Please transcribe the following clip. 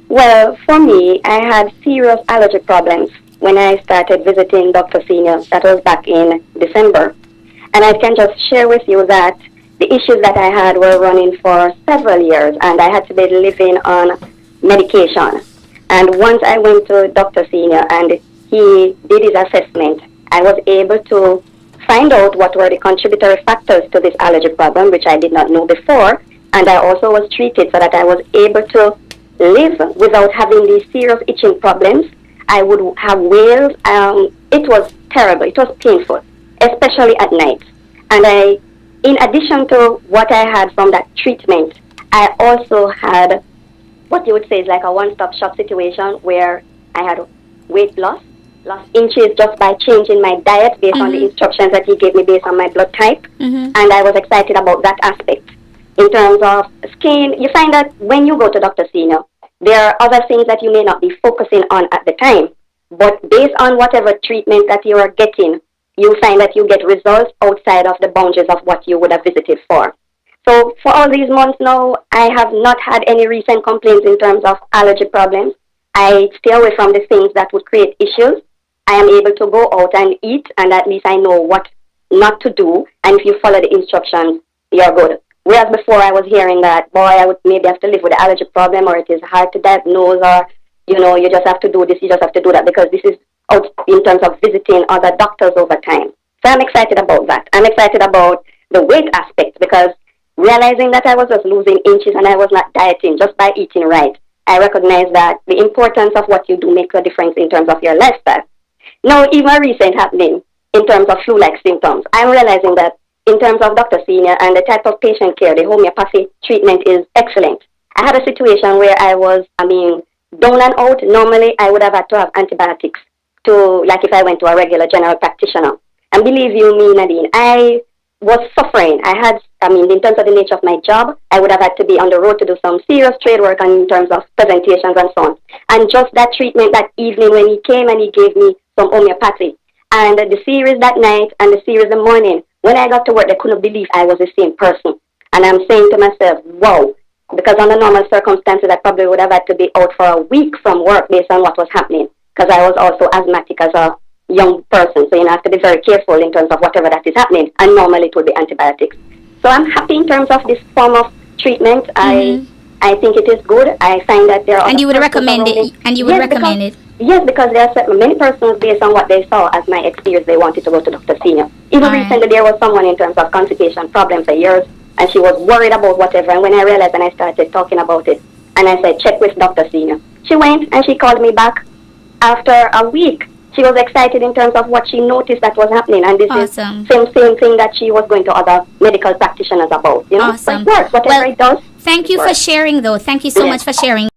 Well, for me, I had serious allergy problems when I started visiting Dr. Senior. That was back in December. And I can just share with you that the issues that I had were running for several years, and I had to be living on medication. And once I went to Dr. Senior and he did his assessment, I was able to find out what were the contributory factors to this allergy problem, which I did not know before. And I also was treated so that I was able to live without having these serious itching problems. I would have wales. It was terrible. It was painful, especially at night. And in addition to what I had from that treatment, I also had what you would say is like a one-stop shop situation where I had weight loss, lost inches just by changing my diet based on the instructions that he gave me based on my blood type. And I was excited about that aspect. In terms of skin, you find that when you go to Dr. Senior, there are other things that you may not be focusing on at the time. But based on whatever treatment that you are getting, you find that you get results outside of the boundaries of what you would have visited for. So for all these months now, I have not had any recent complaints in terms of allergy problems. I stay away from the things that would create issues. I am able to go out and eat, and at least I know what not to do. And if you follow the instructions, you're good. Whereas before I was hearing that, boy, I would maybe have to live with the allergy problem, or it is hard to diagnose, or, you just have to do this, you just have to do that, because this is out in terms of visiting other doctors over time. So I'm excited about that. I'm excited about the weight aspect, because realizing that I was just losing inches and I was not dieting just by eating right, I recognize that the importance of what you do makes a difference in terms of your lifestyle. Now, even a recent happening in terms of flu-like symptoms, I'm realizing that in terms of Dr. Senior and the type of patient care, the homeopathy treatment is excellent. I had a situation where I was, down and out. Normally, I would have had to have antibiotics like if I went to a regular general practitioner. And believe you me, Nadine, I was suffering. In terms of the nature of my job, I would have had to be on the road to do some serious trade work and in terms of presentations and so on. And just that treatment that evening when he came and he gave me some homeopathy, and the series that night and the series the morning, when I got to work, they couldn't believe I was the same person. And I'm saying to myself, wow, because under normal circumstances, I probably would have had to be out for a week from work based on what was happening, because I was also asthmatic as a young person. So you have to be very careful in terms of whatever that is happening. And normally it would be antibiotics. So I'm happy in terms of this form of treatment. I think it is good. I find that there are... And you would recommend it? And you would recommend it? Yes, because there are many persons, based on what they saw as my experience, they wanted to go to Dr. Senior. Even recently, there was someone in terms of constipation problems for years, and she was worried about whatever. And when I realized and I started talking about it, and I said, check with Dr. Senior. She went and she called me back after a week. She was excited in terms of what she noticed that was happening. And this is same thing that she was going to other medical practitioners about. Awesome. But it works. Whatever it does. Thank you for sharing, though. Thank you so much for sharing.